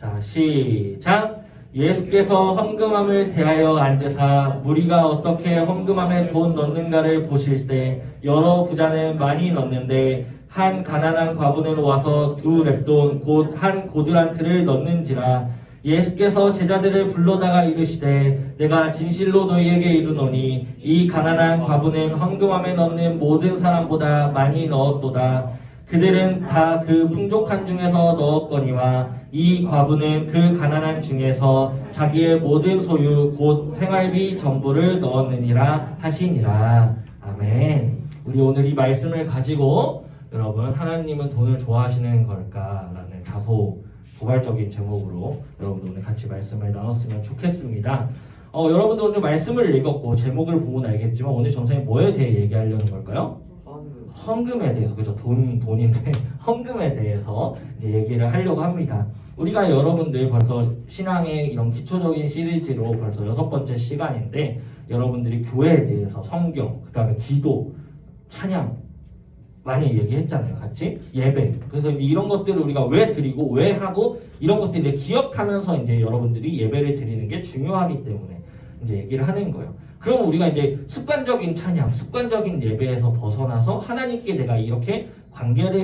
자, 시작. 예수께서 헌금함을 대하여 앉으사 무리가 어떻게 헌금함에 돈 넣는가를 보실세 여러 부자는 많이 넣는데 한 가난한 과부는 와서 2렙돈 곧 한 고두란트를 넣는지라. 예수께서 제자들을 불러다가 이르시되 내가 진실로 너희에게 이르노니 이 가난한 과부는 헌금함에 넣는 모든 사람보다 많이 넣었도다. 그들은 다 그 풍족한 중에서 넣었거니와 이 과부는 그 가난한 중에서 자기의 모든 소유 곧 생활비 전부를 넣었느니라 하시니라. 아멘. 우리 오늘 이 말씀을 가지고 여러분, 하나님은 돈을 좋아하시는 걸까라는 다소 도발적인 제목으로 여러분들 오늘 같이 말씀을 나눴으면 좋겠습니다. 여러분들 오늘 말씀을 읽었고 제목을 보면 알겠지만 오늘 전생에 뭐에 대해 얘기하려는 걸까요? 헌금에 대해서, 그죠? 돈인데 헌금에 대해서 이제 얘기를 하려고 합니다. 우리가 여러분들 벌써 신앙의 이런 기초적인 시리즈로 벌써 6번째 시간인데 여러분들이 교회에 대해서 성경, 그 다음에 기도, 찬양 많이 얘기했잖아요. 같이 예배. 그래서 이런 것들을 우리가 왜 드리고 왜 하고 이런 것들을 기억하면서 이제 여러분들이 예배를 드리는 게 중요하기 때문에 이제 얘기를 하는 거예요. 그럼 우리가 이제 습관적인 찬양, 습관적인 예배에서 벗어나서 하나님께 내가 이렇게 관계를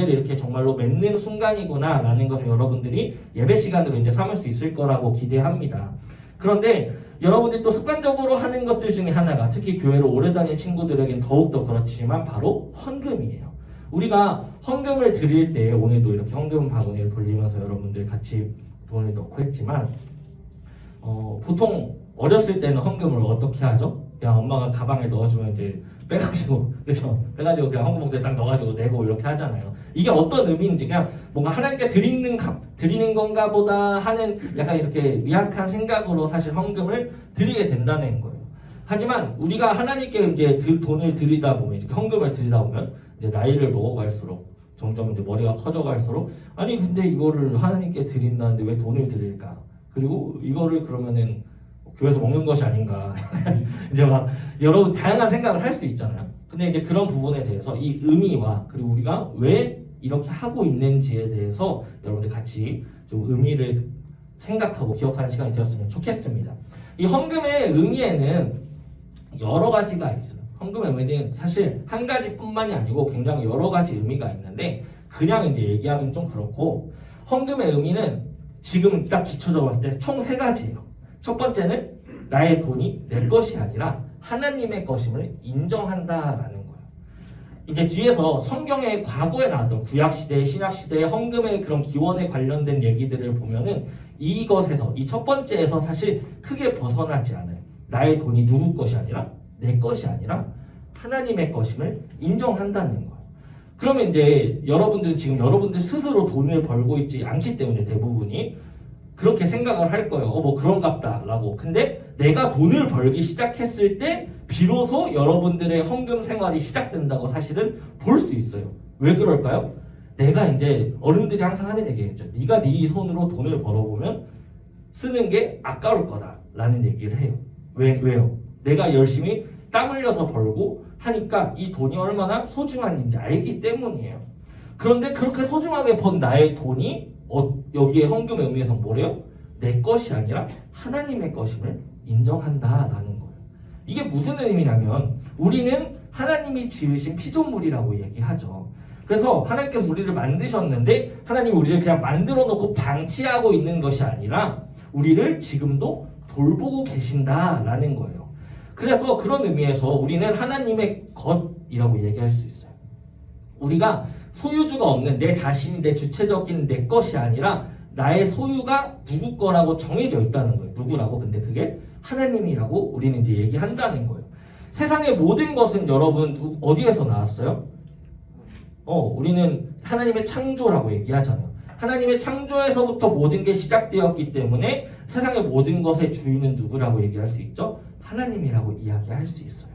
이렇게 정말로 맺는 순간이구나 라는 것을 여러분들이 예배 시간으로 이제 삼을 수 있을 거라고 기대합니다. 그런데 여러분들이 또 습관적으로 하는 것들 중에 하나가 특히 교회를 오래 다닌 친구들에겐 더욱더 그렇지만 바로 헌금이에요. 우리가 헌금을 드릴 때 오늘도 이렇게 헌금 바구니를 돌리면서 여러분들 같이 돈을 넣고 했지만 보통 어렸을 때는 헌금을 어떻게 하죠? 그냥 엄마가 가방에 넣어주면 이제 빼가지고, 그쵸? 빼가지고 그냥 헌금 봉투에 딱 넣어가지고 내고 이렇게 하잖아요. 이게 어떤 의미인지 그냥 뭔가 하나님께 드리는 건가 보다 하는 약간 이렇게 미약한 생각으로 사실 헌금을 드리게 된다는 거예요. 하지만 우리가 하나님께 이제 돈을 드리다 보면, 이렇게 헌금을 드리다 보면 이제 나이를 먹어갈수록 점점 이제 머리가 커져갈수록 아니 근데 이거를 하나님께 드린다는데 왜 돈을 드릴까? 그리고 이거를 그러면은 교회에서 먹는 것이 아닌가. 이제 막 여러 다양한 생각을 할 수 있잖아요. 근데 이제 그런 부분에 대해서 이 의미와 그리고 우리가 왜 이렇게 하고 있는지에 대해서 여러분들 같이 좀 의미를 생각하고 기억하는 시간이 되었으면 좋겠습니다. 이 헌금의 의미에는 여러 가지가 있어요. 헌금의 의미는 사실 한 가지뿐만이 아니고 굉장히 여러 가지 의미가 있는데 그냥 이제 얘기하기는 좀 그렇고 헌금의 의미는 지금 딱 기초적으로 봤을 때 총 3가지예요. 첫 번째는 나의 돈이 내 것이 아니라 하나님의 것임을 인정한다라는 거예요. 이제 뒤에서 성경의 과거에 나왔던 구약시대, 신약시대의 헌금의 그런 기원에 관련된 얘기들을 보면은 이것에서, 이 첫 번째에서 사실 크게 벗어나지 않아요. 나의 돈이 누구 것이 아니라 내 것이 아니라 하나님의 것임을 인정한다는 거예요. 그러면 이제 여러분들은 지금 여러분들 스스로 돈을 벌고 있지 않기 때문에 대부분이 그렇게 생각을 할 거예요. 뭐 그런갑다 라고. 근데 내가 돈을 벌기 시작했을 때 비로소 여러분들의 헌금 생활이 시작된다고 사실은 볼 수 있어요. 왜 그럴까요? 내가 이제 어른들이 항상 하는 얘기겠죠. 네가 네 손으로 돈을 벌어보면 쓰는 게 아까울 거다 라는 얘기를 해요. 왜요? 내가 열심히 땀 흘려서 벌고 하니까 이 돈이 얼마나 소중한지 알기 때문이에요. 그런데 그렇게 소중하게 번 나의 돈이 여기에 헌금의 의미에서 뭐래요? 내 것이 아니라 하나님의 것임을 인정한다라는 거예요. 이게 무슨 의미냐면 우리는 하나님이 지으신 피조물이라고 얘기하죠. 그래서 하나님께서 우리를 만드셨는데 하나님이 우리를 그냥 만들어 놓고 방치하고 있는 것이 아니라 우리를 지금도 돌보고 계신다라는 거예요. 그래서 그런 의미에서 우리는 하나님의 것이라고 얘기할 수 있어요. 우리가 소유주가 없는 내 자신이 내 주체적인 내 것이 아니라 나의 소유가 누구 거라고 정해져 있다는 거예요. 누구라고? 근데 그게 하나님이라고 우리는 이제 얘기한다는 거예요. 세상의 모든 것은 여러분 어디에서 나왔어요? 우리는 하나님의 창조라고 얘기하잖아요. 하나님의 창조에서부터 모든 게 시작되었기 때문에 세상의 모든 것의 주인은 누구라고 얘기할 수 있죠? 하나님이라고 이야기할 수 있어요.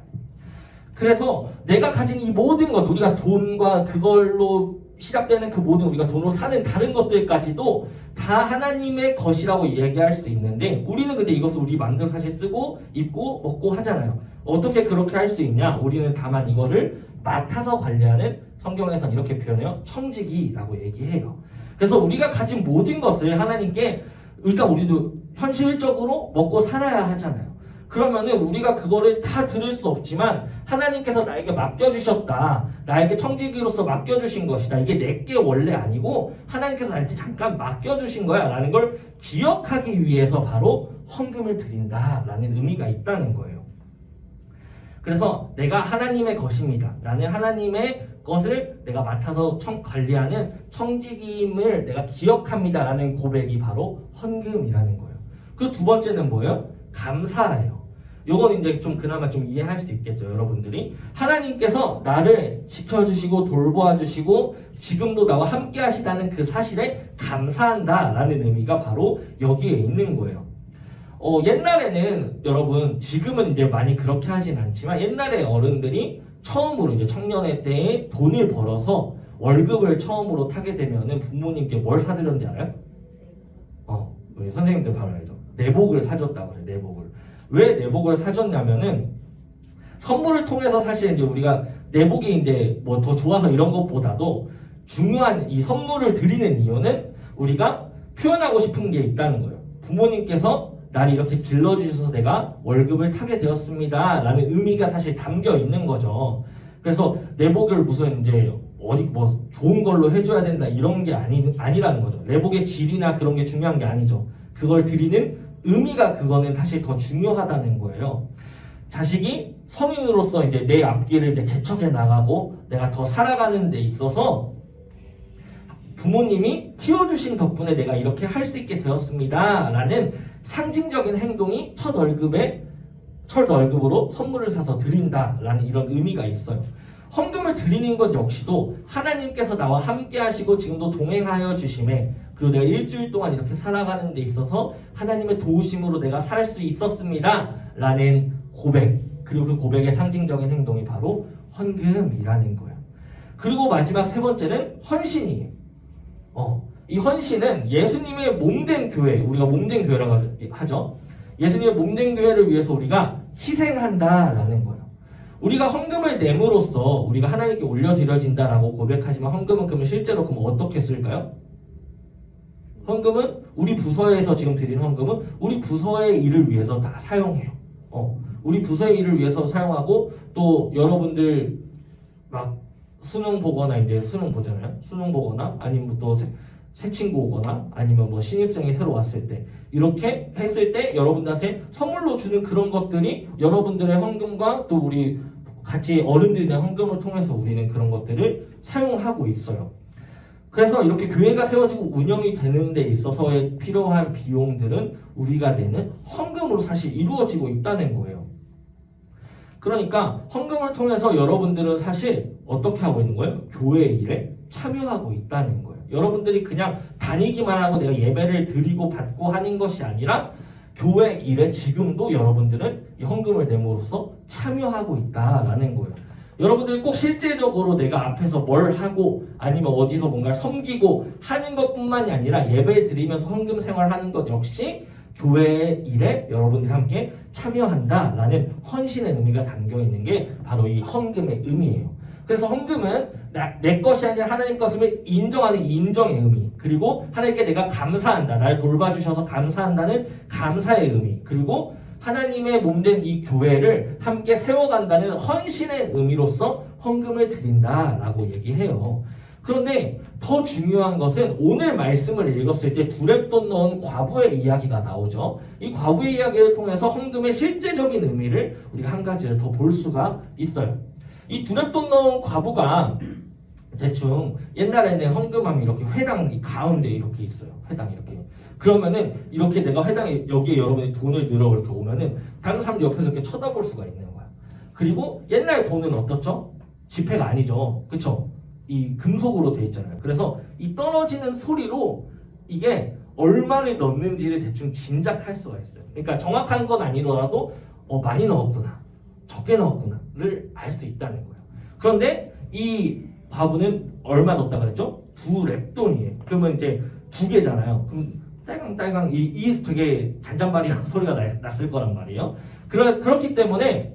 그래서 내가 가진 이 모든 것, 우리가 돈과 그걸로 시작되는 그 모든 우리가 돈으로 사는 다른 것들까지도 다 하나님의 것이라고 이야기할 수 있는데 우리는 근데 이것을 우리 마음대로 사실 쓰고 입고 먹고 하잖아요. 어떻게 그렇게 할 수 있냐? 우리는 다만 이거를 맡아서 관리하는 성경에서는 이렇게 표현해요. 청지기라고 얘기해요. 그래서 우리가 가진 모든 것을 하나님께 일단 우리도 현실적으로 먹고 살아야 하잖아요. 그러면은 우리가 그거를 다 들을 수 없지만 하나님께서 나에게 맡겨주셨다. 나에게 청지기로서 맡겨주신 것이다. 이게 내게 원래 아니고 하나님께서 나한테 잠깐 맡겨주신 거야. 라는 걸 기억하기 위해서 바로 헌금을 드린다. 라는 의미가 있다는 거예요. 그래서 내가 하나님의 것입니다. 나는 하나님의 것을 내가 맡아서 관리하는 청지기임을 내가 기억합니다. 라는 고백이 바로 헌금이라는 거예요. 그 두 번째는 뭐예요? 감사예요. 요건 이제 좀 그나마 좀 이해할 수 있겠죠, 여러분들이. 하나님께서 나를 지켜주시고 돌보아주시고 지금도 나와 함께 하시다는 그 사실에 감사한다 라는 의미가 바로 여기에 있는 거예요. 옛날에는 여러분, 지금은 이제 많이 그렇게 하진 않지만 옛날에 어른들이 처음으로 이제 청년회 때에 돈을 벌어서 월급을 처음으로 타게 되면은 부모님께 뭘 사드렸는지 알아요? 우리 선생님들 바로 알죠. 내복을 사줬다고 그래요. 내복을. 왜 내복을 사줬냐면은 선물을 통해서 사실 이제 우리가 내복이 이제 뭐 더 좋아서 이런 것보다도 중요한 이 선물을 드리는 이유는 우리가 표현하고 싶은 게 있다는 거예요. 부모님께서 나를 이렇게 길러주셔서 내가 월급을 타게 되었습니다. 라는 의미가 사실 담겨 있는 거죠. 그래서 내복을 무슨 이제 어디 뭐 좋은 걸로 해줘야 된다 이런 게 아니라는 거죠. 내복의 질이나 그런 게 중요한 게 아니죠. 그걸 드리는 의미가 그거는 사실 더 중요하다는 거예요. 자식이 성인으로서 이제 내 앞길을 이제 개척해 나가고 내가 더 살아가는 데 있어서 부모님이 키워주신 덕분에 내가 이렇게 할 수 있게 되었습니다. 라는 상징적인 행동이 첫 월급으로 선물을 사서 드린다. 라는 이런 의미가 있어요. 헌금을 드리는 것 역시도 하나님께서 나와 함께 하시고 지금도 동행하여 주심에 그리고 내가 일주일 동안 이렇게 살아가는 데 있어서 하나님의 도우심으로 내가 살 수 있었습니다. 라는 고백, 그리고 그 고백의 상징적인 행동이 바로 헌금이라는 거예요. 그리고 마지막 세 번째는 헌신이에요. 이 헌신은 예수님의 몸된 교회, 우리가 몸된 교회라고 하죠. 예수님의 몸된 교회를 위해서 우리가 희생한다라는 거예요. 우리가 헌금을 내므로써 우리가 하나님께 올려드려진다라고 고백하지만 헌금은 그러면 실제로 그럼 어떻게 쓸까요? 헌금은 우리 부서에서 지금 드리는 헌금은 우리 부서의 일을 위해서 다 사용해요. 우리 부서의 일을 위해서 사용하고 또 여러분들 막 수능 보거나 이제 수능 보잖아요. 수능 보거나 아니면 또 새 친구 오거나 아니면 뭐 신입생이 새로 왔을 때 이렇게 했을 때 여러분들한테 선물로 주는 그런 것들이 여러분들의 헌금과 또 우리 같이 어른들의 헌금을 통해서 우리는 그런 것들을 사용하고 있어요. 그래서 이렇게 교회가 세워지고 운영이 되는 데 있어서의 필요한 비용들은 우리가 내는 헌금으로 사실 이루어지고 있다는 거예요. 그러니까 헌금을 통해서 여러분들은 사실 어떻게 하고 있는 거예요? 교회 일에 참여하고 있다는 거예요. 여러분들이 그냥 다니기만 하고 내가 예배를 드리고 받고 하는 것이 아니라 교회 일에 지금도 여러분들은 이 헌금을 내므로써 참여하고 있다라는 거예요. 여러분들이 꼭 실제적으로 내가 앞에서 뭘 하고 아니면 어디서 뭔가 섬기고 하는 것뿐만이 아니라 예배 드리면서 헌금 생활하는 것 역시 교회 일에 여러분들이 함께 참여한다라는 헌신의 의미가 담겨있는 게 바로 이 헌금의 의미예요. 그래서 헌금은 내 것이 아니라 하나님 것임을 인정하는 인정의 의미, 그리고 하나님께 내가 감사한다, 나를 돌봐주셔서 감사한다는 감사의 의미, 그리고 하나님의 몸된 이 교회를 함께 세워간다는 헌신의 의미로서 헌금을 드린다라고 얘기해요. 그런데 더 중요한 것은 오늘 말씀을 읽었을 때 두렙돈 넣은 과부의 이야기가 나오죠. 이 과부의 이야기를 통해서 헌금의 실제적인 의미를 우리가 한 가지를 더 볼 수가 있어요. 이 두렙돈 넣은 과부가 대충 옛날에는 헌금하면 이렇게 회당 가운데 이렇게 있어요. 회당 이렇게. 그러면은 이렇게 내가 회당에 여기에 여러분이 돈을 넣으러 이렇게 오면은 다른 사람들 옆에서 이렇게 쳐다볼 수가 있는 거야. 그리고 옛날 돈은 어떻죠? 지폐가 아니죠. 그쵸? 이 금속으로 돼 있잖아요. 그래서 이 떨어지는 소리로 이게 얼마를 넣는지를 대충 짐작할 수가 있어요. 그러니까 정확한 건 아니더라도 많이 넣었구나, 적게 넣었구나를 알 수 있다는 거예요. 그런데 이 과부는 얼마 넣었다 그랬죠? 2렙돈이에요. 그러면 이제 2개잖아요. 그럼 딸강딸강 이 되게 잔잔바리한 소리가 났을 거란 말이에요. 그렇기 때문에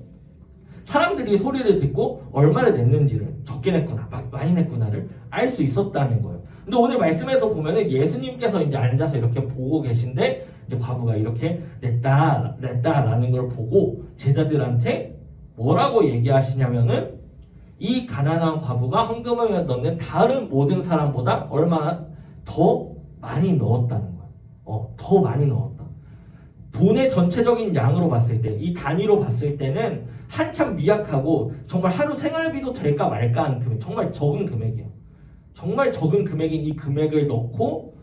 사람들이 소리를 듣고 얼마를 냈는지를 적게 냈구나 많이 냈구나를 알 수 있었다는 거예요. 근데 오늘 말씀에서 보면은 예수님께서 이제 앉아서 이렇게 보고 계신데 이제 과부가 이렇게 냈다라는 걸 보고 제자들한테 뭐라고 얘기하시냐면은 이 가난한 과부가 헌금을 넣는 다른 모든 사람보다 얼마나 더 많이 넣었다는 거예요. 더 많이 넣었다. 돈의 전체적인 양으로 봤을 때, 이 단위로 봤을 때는 한참 미약하고 정말 하루 생활비도 될까 말까 하는 금액, 정말 적은 금액이에요. 정말 적은 금액인 이 금액을 넣고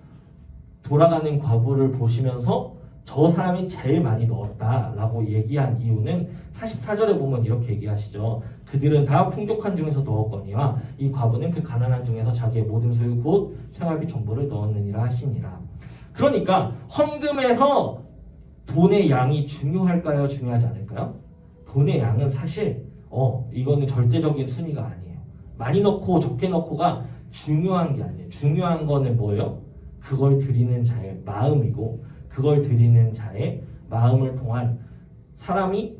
돌아가는 과부를 보시면서 저 사람이 제일 많이 넣었다라고 얘기한 이유는 44절에 보면 이렇게 얘기하시죠. 그들은 다 풍족한 중에서 넣었거니와 이 과부는 그 가난한 중에서 자기의 모든 소유 곧 생활비 전부를 넣었느니라 하시니라. 그러니까 헌금에서 돈의 양이 중요할까요? 중요하지 않을까요? 돈의 양은 사실 이거는 절대적인 순위가 아니에요. 많이 넣고 적게 넣고가 중요한 게 아니에요. 중요한 거는 뭐예요? 그걸 드리는 자의 마음이고 그걸 드리는 자의 마음을 통한 사람이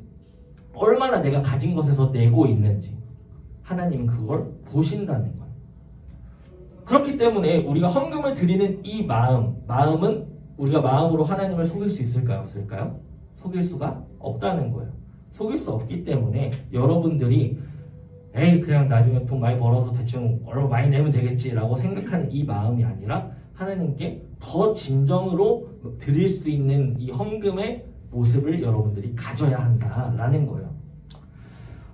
얼마나 내가 가진 것에서 내고 있는지 하나님은 그걸 보신다는 거예요. 그렇기 때문에 우리가 헌금을 드리는 이 마음은 우리가 마음으로 하나님을 속일 수 있을까요? 없을까요? 속일 수가 없다는 거예요. 속일 수 없기 때문에 여러분들이 그냥 나중에 돈 많이 벌어서 대충 얼마 많이 내면 되겠지라고 생각하는 이 마음이 아니라 하나님께 더 진정으로 드릴 수 있는 이 헌금의 모습을 여러분들이 가져야 한다라는 거예요.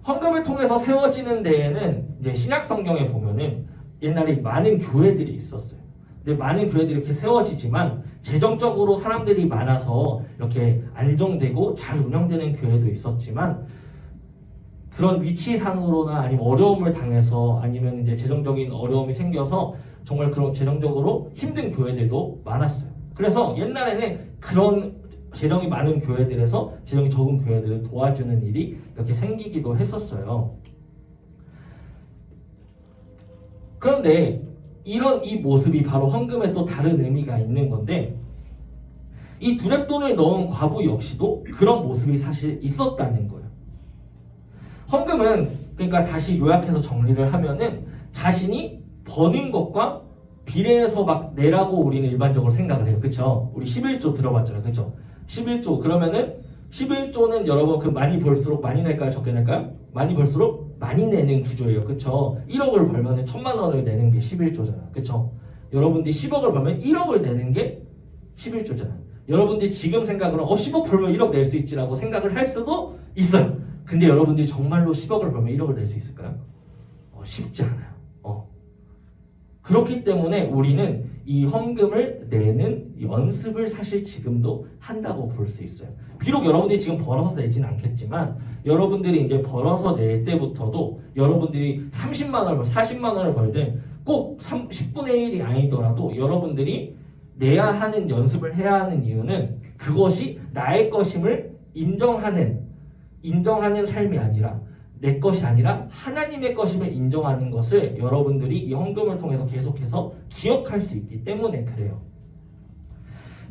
헌금을 통해서 세워지는 데에는 이제 신약 성경에 보면은 옛날에 많은 교회들이 있었어요. 근데 많은 교회들이 이렇게 세워지지만 재정적으로 사람들이 많아서 이렇게 안정되고 잘 운영되는 교회도 있었지만 그런 위치상으로나 아니면 어려움을 당해서 아니면 이제 재정적인 어려움이 생겨서 정말 그런 재정적으로 힘든 교회들도 많았어요. 그래서 옛날에는 그런 재정이 많은 교회들에서 재정이 적은 교회들을 도와주는 일이 이렇게 생기기도 했었어요. 그런데 이 모습이 바로 헌금에 또 다른 의미가 있는 건데 이 두렙돈을 넣은 과부 역시도 그런 모습이 사실 있었다는 거예요. 헌금은 그러니까 다시 요약해서 정리를 하면은 자신이 버는 것과 비례해서 막 내라고 우리는 일반적으로 생각을 해요. 그쵸? 우리 11조 들어봤잖아요. 그쵸? 11조 그러면은 11조는 여러분 그 많이 벌수록 많이 낼까요? 적게 낼까요? 많이 벌수록 많이 내는 구조예요. 그쵸? 1억을 벌면은 1,000만 원을 내는 게 11조잖아요. 그쵸? 여러분들이 10억을 벌면 1억을 내는 게 11조잖아요. 여러분들이 지금 생각으로 10억 벌면 1억 낼 수 있지라고 생각을 할 수도 있어요. 근데 여러분들이 정말로 10억을 벌면 1억을 낼 수 있을까요? 쉽지 않아요. 그렇기 때문에 우리는 이 헌금을 내는 연습을 사실 지금도 한다고 볼 수 있어요. 비록 여러분들이 지금 벌어서 내진 않겠지만 여러분들이 이제 벌어서 낼 때부터도 여러분들이 30만 원을 40만 원을 벌든 꼭 10분의 1이 아니더라도 여러분들이 내야 하는 연습을 해야 하는 이유는 그것이 나의 것임을 인정하는 삶이 아니라 내 것이 아니라 하나님의 것임을 인정하는 것을 여러분들이 이 헌금을 통해서 계속해서 기억할 수 있기 때문에 그래요.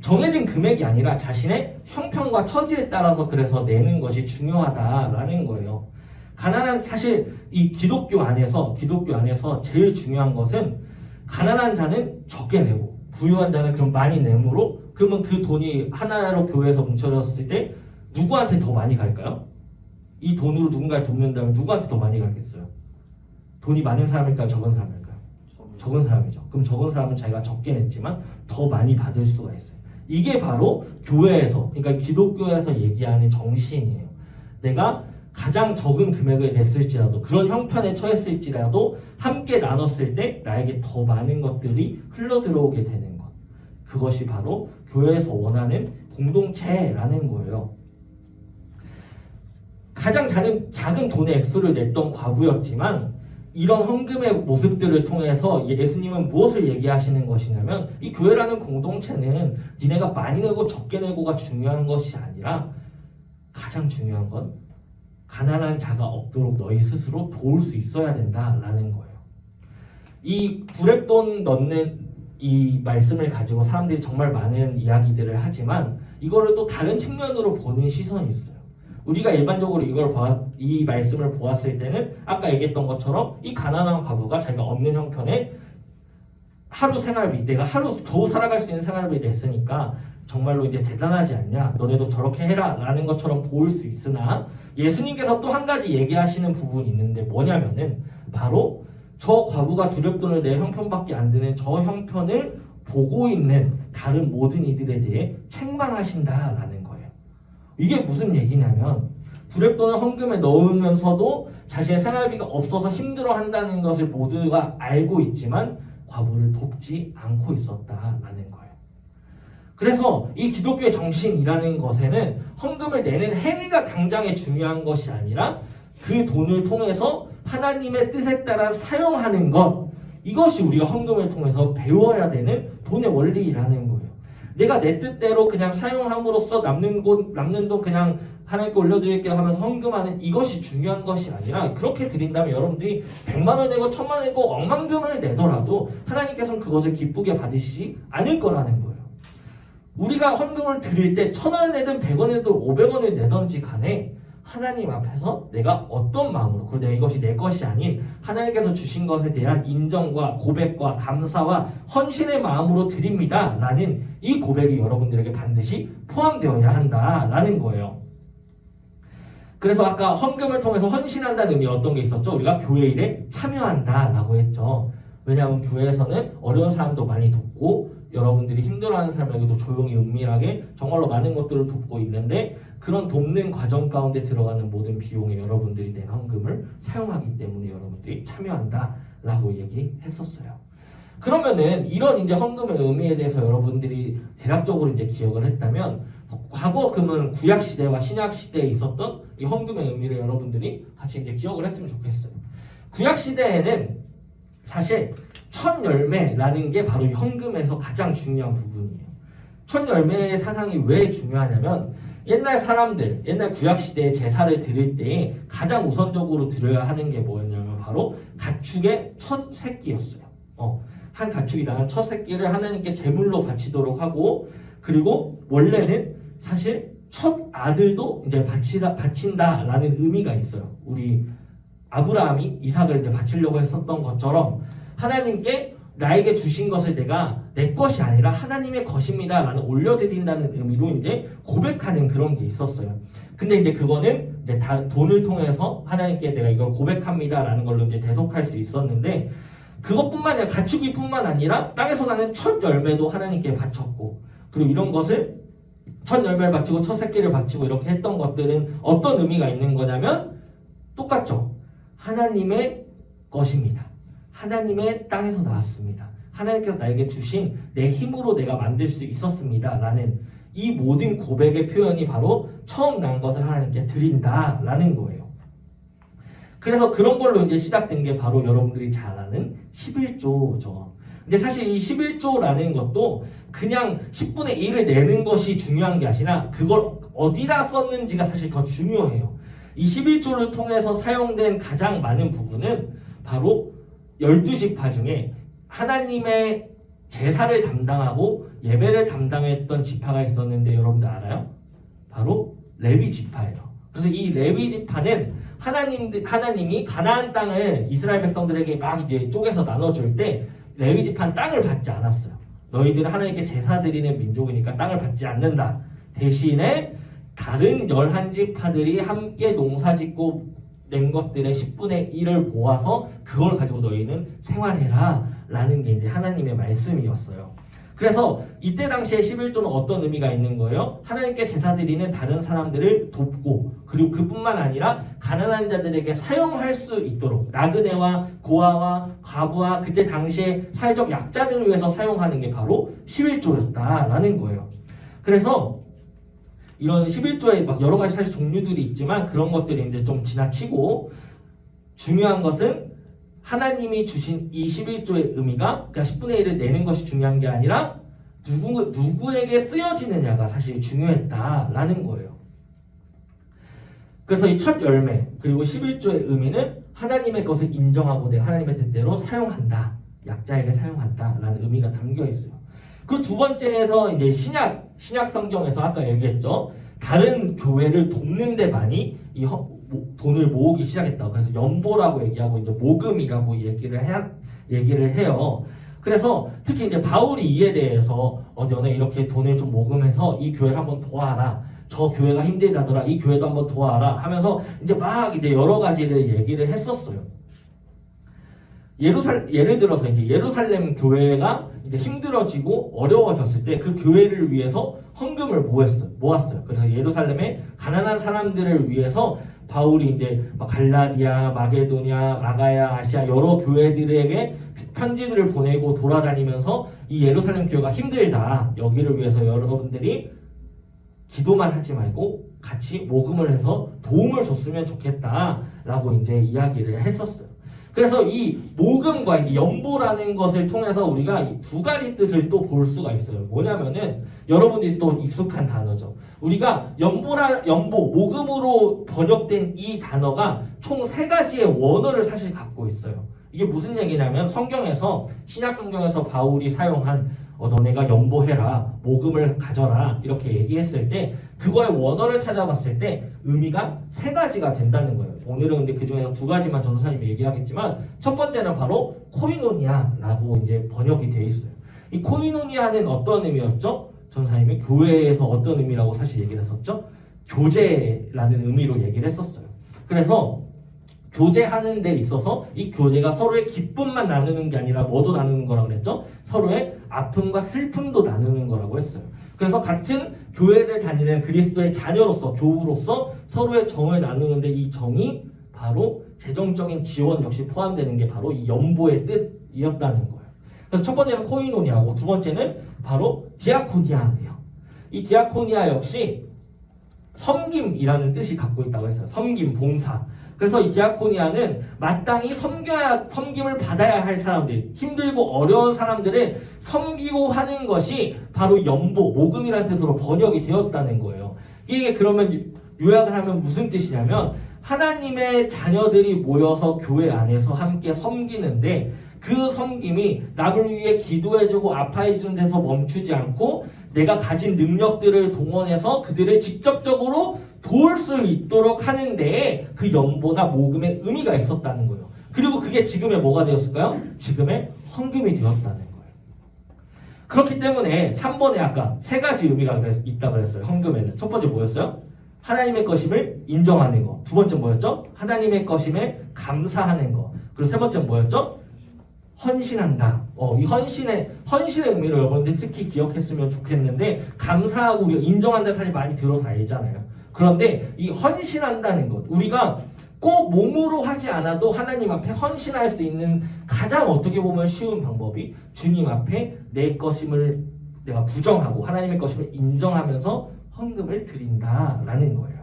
정해진 금액이 아니라 자신의 형편과 처지에 따라서 그래서 내는 것이 중요하다라는 거예요. 가난한 사실 이 기독교 안에서 제일 중요한 것은 가난한 자는 적게 내고 부유한 자는 그럼 많이 내므로 그러면 그 돈이 하나로 교회에서 뭉쳐졌을 때 누구한테 더 많이 갈까요? 이 돈으로 누군가를 돕는다면 누구한테 더 많이 가겠어요? 돈이 많은 사람일까요? 적은 사람일까요? 적은 사람이죠. 그럼 적은 사람은 자기가 적게 냈지만 더 많이 받을 수가 있어요. 이게 바로 교회에서, 그러니까 기독교에서 얘기하는 정신이에요. 내가 가장 적은 금액을 냈을지라도 그런 형편에 처했을지라도 함께 나눴을 때 나에게 더 많은 것들이 흘러들어오게 되는 것. 그것이 바로 교회에서 원하는 공동체라는 거예요. 가장 작은 돈의 액수를 냈던 과부였지만 이런 헌금의 모습들을 통해서 예수님은 무엇을 얘기하시는 것이냐면 이 교회라는 공동체는 니네가 많이 내고 적게 내고가 중요한 것이 아니라 가장 중요한 건 가난한 자가 없도록 너희 스스로 도울 수 있어야 된다라는 거예요. 이 두렙돈 넣는 이 말씀을 가지고 사람들이 정말 많은 이야기들을 하지만 이거를 또 다른 측면으로 보는 시선이 있어요. 우리가 일반적으로 이 말씀을 보았을 때는 아까 얘기했던 것처럼 이 가난한 과부가 자기가 없는 형편에 하루 생활비, 내가 하루 겨우 살아갈 수 있는 생활비 냈으니까 정말로 이제 대단하지 않냐, 너네도 저렇게 해라 라는 것처럼 보일 수 있으나 예수님께서 또 한 가지 얘기하시는 부분이 있는데 뭐냐면은 바로 저 과부가 두렵돈을 내 형편밖에 안 되는 저 형편을 보고 있는 다른 모든 이들에 대해 책망하신다라는 거예요. 이게 무슨 얘기냐면 두렵돈을 헌금에 넣으면서도 자신의 생활비가 없어서 힘들어한다는 것을 모두가 알고 있지만 과부를 돕지 않고 있었다라는 거예요. 그래서 이 기독교의 정신이라는 것에는 헌금을 내는 행위가 당장에 중요한 것이 아니라 그 돈을 통해서 하나님의 뜻에 따라 사용하는 것, 이것이 우리가 헌금을 통해서 배워야 되는 돈의 원리라는 거예요. 내가 내 뜻대로 그냥 사용함으로써 남는 돈 그냥 하나님께 올려드릴게요 하면서 헌금하는 이것이 중요한 것이 아니라, 그렇게 드린다면 여러분들이 100만 원 내고 1000만 원 내고 억만금을 내더라도 하나님께서는 그것을 기쁘게 받으시지 않을 거라는 거예요. 우리가 헌금을 드릴 때 1000원을 내든 100원을 내든 500원을 내든지 간에 하나님 앞에서 내가 어떤 마음으로, 그리고 내가 이것이 내 것이 아닌 하나님께서 주신 것에 대한 인정과 고백과 감사와 헌신의 마음으로 드립니다 라는 이 고백이 여러분들에게 반드시 포함되어야 한다라는 거예요. 그래서 아까 헌금을 통해서 헌신한다는 의미 어떤 게 있었죠? 우리가 교회 일에 참여한다라고 했죠. 왜냐하면 교회에서는 어려운 사람도 많이 돕고 여러분들이 힘들어하는 사람에게도 조용히 은밀하게 정말로 많은 것들을 돕고 있는데, 그런 돕는 과정 가운데 들어가는 모든 비용에 여러분들이 낸 헌금을 사용하기 때문에 여러분들이 참여한다라고 얘기했었어요. 그러면은 이런 이제 헌금의 의미에 대해서 여러분들이 대략적으로 이제 기억을 했다면, 과거 금은 구약 시대와 신약 시대에 있었던 이 헌금의 의미를 여러분들이 같이 이제 기억을 했으면 좋겠어요. 구약 시대에는 사실 첫 열매라는 게 바로 이 헌금에서 가장 중요한 부분이에요. 첫 열매의 사상이 왜 중요하냐면, 옛날 사람들, 옛날 구약시대에 제사를 드릴 때 가장 우선적으로 드려야 하는 게 뭐였냐면 바로 가축의 첫 새끼였어요. 한 가축이 낳은 첫 새끼를 하나님께 제물로 바치도록 하고, 그리고 원래는 사실 첫 아들도 이제 바친다라는 의미가 있어요. 우리 아브라함이 이삭을 이제 바치려고 했었던 것처럼 하나님께 나에게 주신 것을 내가 내 것이 아니라 하나님의 것입니다 라는 올려드린다는 의미로 이제 고백하는 그런 게 있었어요. 근데 이제 그거는 이제 돈을 통해서 하나님께 내가 이걸 고백합니다 라는 걸로 이제 대속할 수 있었는데, 그것뿐만 아니라 가축이뿐만 아니라 땅에서 나는 첫 열매도 하나님께 바쳤고, 그리고 이런 것을 첫 열매를 바치고 첫 새끼를 바치고 이렇게 했던 것들은 어떤 의미가 있는 거냐면 똑같죠. 하나님의 것입니다. 하나님의 땅에서 나왔습니다. 하나님께서 나에게 주신 내 힘으로 내가 만들 수 있었습니다 라는 이 모든 고백의 표현이 바로 처음 난 것을 하나님께 드린다 라는 거예요. 그래서 그런 걸로 이제 시작된 게 바로 여러분들이 잘 아는 11조죠. 근데 사실 이 11조라는 것도 그냥 10분의 1을 내는 것이 중요한 게 아니라 그걸 어디다 썼는지가 사실 더 중요해요. 이 11조를 통해서 사용된 가장 많은 부분은 바로 12지파 중에 하나님의 제사를 담당하고 예배를 담당했던 지파가 있었는데 여러분들 알아요? 바로 레위 지파예요. 그래서 이 레위 지파는 하나님이 가나안 땅을 이스라엘 백성들에게 막 이제 쪼개서 나눠줄 때 레위 지파는 땅을 받지 않았어요. 너희들은 하나님께 제사 드리는 민족이니까 땅을 받지 않는다. 대신에 다른 11지파들이 함께 농사짓고 낸 것들의 10분의 1을 모아서 그걸 가지고 너희는 생활해라 라는 게 이제 하나님의 말씀이었어요. 그래서 이때 당시에 11조는 어떤 의미가 있는 거예요? 하나님께 제사 드리는 다른 사람들을 돕고, 그리고 그뿐만 아니라 가난한 자들에게 사용할 수 있도록 나그네와 고아와 과부와 그때 당시에 사회적 약자들을 위해서 사용하는 게 바로 11조였다라는 거예요. 그래서 이런 11조에 막 여러 가지 사실 종류들이 있지만 그런 것들이 이제 좀 지나치고, 중요한 것은 하나님이 주신 이 11조의 의미가 그냥 10분의 1을 내는 것이 중요한 게 아니라 누구에게 쓰여지느냐가 사실 중요했다라는 거예요. 그래서 이 첫 열매 그리고 11조의 의미는 하나님의 것을 인정하고 내가 하나님의 뜻대로 사용한다, 약자에게 사용한다라는 의미가 담겨 있어요. 그리고 두 번째에서 이제 신약 성경에서 아까 얘기했죠. 다른 교회를 돕는 데 많이 이 돈을 모으기 시작했다. 그래서 연보라고 얘기하고 이제 모금이라고 얘기를 해요. 그래서 특히 이제 바울이 이에 대해서 너네 이렇게 돈을 좀 모금해서 이 교회를 한번 도와라. 저 교회가 힘들다더라. 이 교회도 한번 도와라. 하면서 이제 막 이제 여러 가지를 얘기를 했었어요. 예를 들어서 이제 예루살렘 교회가 이제 힘들어지고 어려워졌을 때 그 교회를 위해서 헌금을 모았어요. 그래서 예루살렘의 가난한 사람들을 위해서 바울이 이제 갈라디아, 마게도냐, 아가야, 아시아 여러 교회들에게 편지들을 보내고 돌아다니면서 이 예루살렘 교회가 힘들다. 여기를 위해서 여러분들이 기도만 하지 말고 같이 모금을 해서 도움을 줬으면 좋겠다라고 이제 이야기를 했었어요. 그래서 이 모금과 이 연보라는 것을 통해서 우리가 두 가지 뜻을 또 볼 수가 있어요. 뭐냐면은 여러분들이 또 익숙한 단어죠. 우리가 연보, 모금으로 번역된 이 단어가 총 세 가지의 원어를 사실 갖고 있어요. 이게 무슨 얘기냐면 성경에서 신약 성경에서 바울이 사용한 너네가 연보해라, 모금을 가져라 이렇게 얘기했을 때 그거의 원어를 찾아봤을 때 의미가 세 가지가 된다는 거예요. 오늘은 근데 그 중에서 두 가지만 전도사님이 얘기하겠지만 첫 번째는 바로 코이노니아라고 이제 번역이 되어 있어요. 이 코이노니아는 어떤 의미였죠? 전도사님이 교회에서 어떤 의미라고 사실 얘기를 했었죠? 교제라는 의미로 얘기를 했었어요. 그래서 교제하는 데 있어서 이 교제가 서로의 기쁨만 나누는 게 아니라 뭐도 나누는 거라고 그랬죠? 서로의 아픔과 슬픔도 나누는 거라고 했어요. 그래서 같은 교회를 다니는 그리스도의 자녀로서, 교우로서 서로의 정을 나누는데 이 정이 바로 재정적인 지원 역시 포함되는 게 바로 이 연보의 뜻이었다는 거예요. 그래서 첫 번째는 코이노니아고 두 번째는 바로 디아코니아예요. 이 디아코니아 역시 섬김이라는 뜻이 갖고 있다고 했어요. 섬김, 봉사. 그래서 이 디아코니아는 마땅히 섬김을 받아야 할 사람들, 힘들고 어려운 사람들을 섬기고 하는 것이 바로 연보, 모금이라는 뜻으로 번역이 되었다는 거예요. 이게 그러면 요약을 하면 무슨 뜻이냐면 하나님의 자녀들이 모여서 교회 안에서 함께 섬기는데 그 섬김이 남을 위해 기도해주고 아파해주는 데서 멈추지 않고 내가 가진 능력들을 동원해서 그들을 직접적으로 도울 수 있도록 하는 데에 그 연보나 모금의 의미가 있었다는 거예요. 그리고 그게 지금의 뭐가 되었을까요? 지금의 헌금이 되었다는 거예요. 그렇기 때문에 3번에 아까 세 가지 의미가 있다고 그랬어요. 헌금에는. 첫 번째 뭐였어요? 하나님의 것임을 인정하는 거. 두 번째 뭐였죠? 하나님의 것임에 감사하는 거. 그리고 세 번째 뭐였죠? 헌신한다. 이 헌신의 의미를 여러분들 특히 기억했으면 좋겠는데 감사하고 우리가 인정한다 사실 많이 들어서 알잖아요. 그런데 이 헌신한다는 것, 우리가 꼭 몸으로 하지 않아도 하나님 앞에 헌신할 수 있는 가장 어떻게 보면 쉬운 방법이 주님 앞에 내 것임을 내가 부정하고 하나님의 것임을 인정하면서 헌금을 드린다라는 거예요.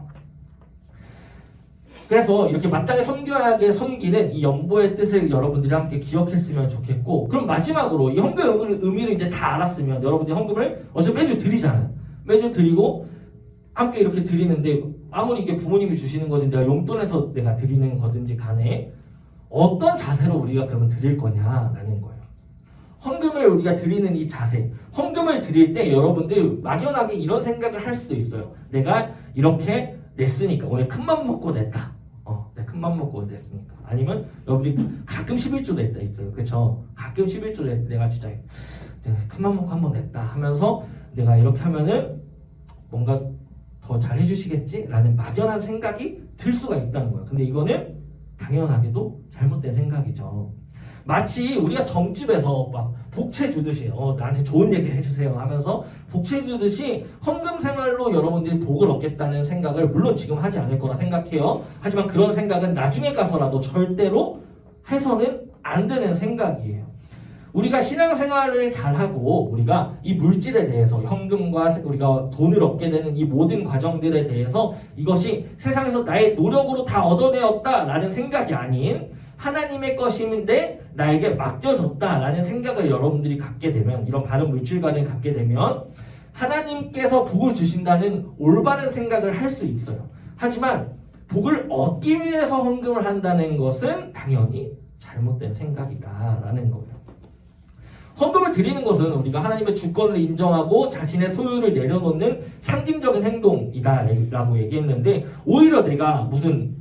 그래서 이렇게 마땅히 섬겨야게 섬기는 이 연보의 뜻을 여러분들이 함께 기억했으면 좋겠고, 그럼 마지막으로 이 헌금의 의미를 이제 다 알았으면 여러분들이 헌금을 어차피 매주 드리잖아요. 매주 드리고 함께 이렇게 드리는데 아무리 이게 부모님이 주시는 거지 내가 용돈에서 내가 드리는 거든지 간에 어떤 자세로 우리가 그러면 드릴 거냐라는 거예요. 헌금을 우리가 드리는 이 자세, 헌금을 드릴 때 여러분들 막연하게 이런 생각을 할 수도 있어요. 내가 이렇게 냈으니까 오늘 큰맘 먹고 냈다. 내가 큰맘 먹고 냈으니까. 아니면 여러분이 가끔 11조 냈다 있어요. 그렇죠? 가끔 11조 내가 진짜 큰맘 먹고 한번 냈다 하면서 내가 이렇게 하면은 뭔가 더 잘해주시겠지? 라는 막연한 생각이 들 수가 있다는 거예요. 근데 이거는 당연하게도 잘못된 생각이죠. 마치 우리가 점집에서 막 복채 주듯이 나한테 좋은 얘기 해주세요 하면서 복채 주듯이 헌금 생활로 여러분들이 복을 얻겠다는 생각을 물론 지금 하지 않을 거라 생각해요. 하지만 그런 생각은 나중에 가서라도 절대로 해서는 안 되는 생각이에요. 우리가 신앙생활을 잘하고 우리가 이 물질에 대해서 현금과 우리가 돈을 얻게 되는 이 모든 과정들에 대해서 이것이 세상에서 나의 노력으로 다 얻어내었다라는 생각이 아닌 하나님의 것인데 나에게 맡겨졌다라는 생각을 여러분들이 갖게 되면, 이런 바른 물질관을 갖게 되면 하나님께서 복을 주신다는 올바른 생각을 할 수 있어요. 하지만 복을 얻기 위해서 헌금을 한다는 것은 당연히 잘못된 생각이다라는 거예요. 헌금을 드리는 것은 우리가 하나님의 주권을 인정하고 자신의 소유를 내려놓는 상징적인 행동이다라고 얘기했는데, 오히려 내가 무슨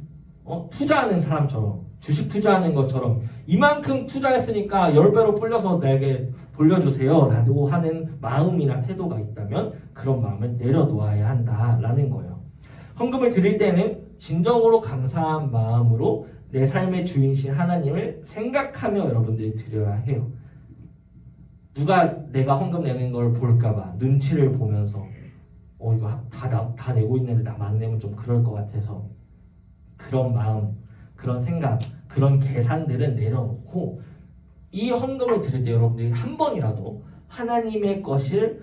투자하는 사람처럼 주식 투자하는 것처럼 이만큼 투자했으니까 10배로 불려서 내게 돌려주세요 라고 하는 마음이나 태도가 있다면 그런 마음을 내려놓아야 한다라는 거예요. 헌금을 드릴 때는 진정으로 감사한 마음으로 내 삶의 주인이신 하나님을 생각하며 여러분들이 드려야 해요. 누가 내가 헌금 내는 걸 볼까봐 눈치를 보면서 이거 다 내고 있는데 나만 내면 좀 그럴 것 같아서 그런 마음, 그런 생각, 그런 계산들은 내려놓고 이 헌금을 드릴 때 여러분들이 한 번이라도 하나님의 것을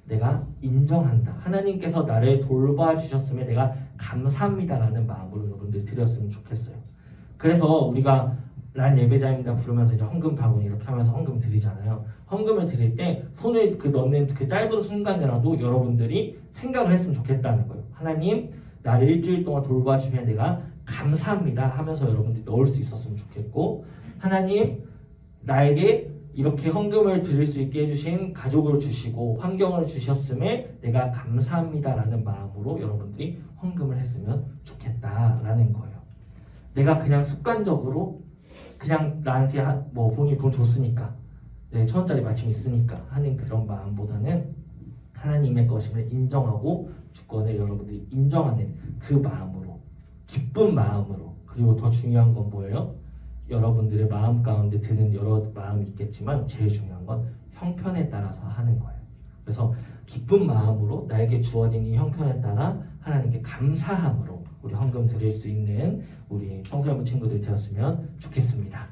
내가 인정한다. 하나님께서 나를 돌봐주셨음에 내가 감사합니다라는 마음으로 여러분들이 드렸으면 좋겠어요. 그래서 우리가 난 예배자입니다 부르면서 이제 헌금 바구니 이렇게 하면서 헌금 드리잖아요. 헌금을 드릴 때 손을 넣는 그 짧은 순간이라도 여러분들이 생각을 했으면 좋겠다는 거예요. 하나님, 나를 일주일 동안 돌봐주시면 내가 감사합니다 하면서 여러분들이 넣을 수 있었으면 좋겠고, 하나님, 나에게 이렇게 헌금을 드릴 수 있게 해주신 가족을 주시고 환경을 주셨음에 내가 감사합니다라는 마음으로 여러분들이 헌금을 했으면 좋겠다라는 거예요. 내가 그냥 습관적으로 그냥 나한테 본인이 돈 줬으니까 1,000원짜리 마침 있으니까 하는 그런 마음보다는 하나님의 것임을 인정하고 주권을 여러분들이 인정하는 그 마음으로, 기쁜 마음으로, 그리고 더 중요한 건 뭐예요? 여러분들의 마음 가운데 드는 여러 마음이 있겠지만 제일 중요한 건 형편에 따라서 하는 거예요. 그래서 기쁜 마음으로 나에게 주어진 이 형편에 따라 하나님께 감사함으로 우리 헌금 드릴 수 있는 우리 청소년부 친구들 되었으면 좋겠습니다.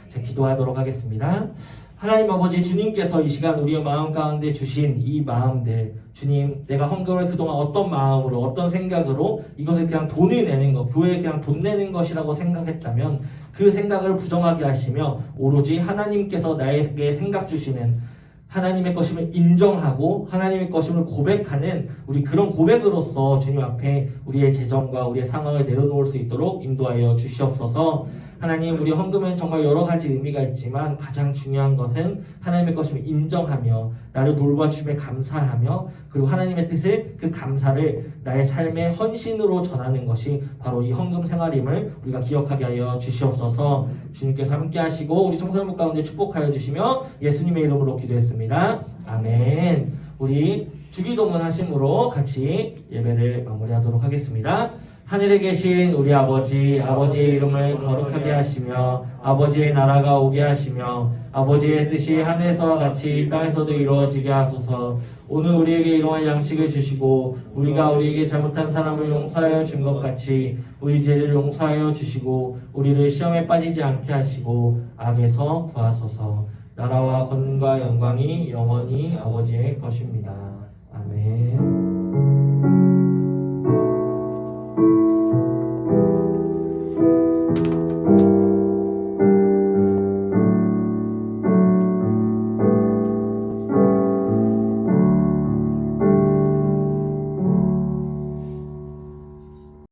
자, 기도하도록 하겠습니다. 하나님 아버지, 주님께서 이 시간 우리의 마음 가운데 주신 이 마음들, 주님, 내가 헌금을 그동안 어떤 마음으로, 어떤 생각으로 이것을 그냥 돈을 내는 것, 교회에 그냥 돈 내는 것이라고 생각했다면 그 생각을 부정하게 하시며 오로지 하나님께서 나에게 생각 주시는 하나님의 것임을 인정하고 하나님의 것임을 고백하는 우리 그런 고백으로서 주님 앞에 우리의 재정과 우리의 상황을 내려놓을 수 있도록 인도하여 주시옵소서. 하나님, 우리 헌금은 정말 여러 가지 의미가 있지만 가장 중요한 것은 하나님의 것임을 인정하며 나를 돌봐주심에 감사하며 그리고 하나님의 뜻을, 그 감사를 나의 삶의 헌신으로 전하는 것이 바로 이 헌금 생활임을 우리가 기억하게 하여 주시옵소서. 주님께서 함께 하시고 우리 청소년부 가운데 축복하여 주시며 예수님의 이름으로 기도했습니다. 아멘. 우리 주기도문 하심으로 같이 예배를 마무리하도록 하겠습니다. 하늘에 계신 우리 아버지, 아버지의 이름을 거룩하게 하시며 아버지의 나라가 오게 하시며 아버지의 뜻이 하늘에서와 같이 땅에서도 이루어지게 하소서. 오늘 우리에게 일용할 양식을 주시고 우리가 우리에게 잘못한 사람을 용서하여 준 것 같이 우리 죄를 용서하여 주시고 우리를 시험에 빠지지 않게 하시고 악에서 구하소서. 나라와 권능과 영광이 영원히 아버지의 것입니다. 아멘.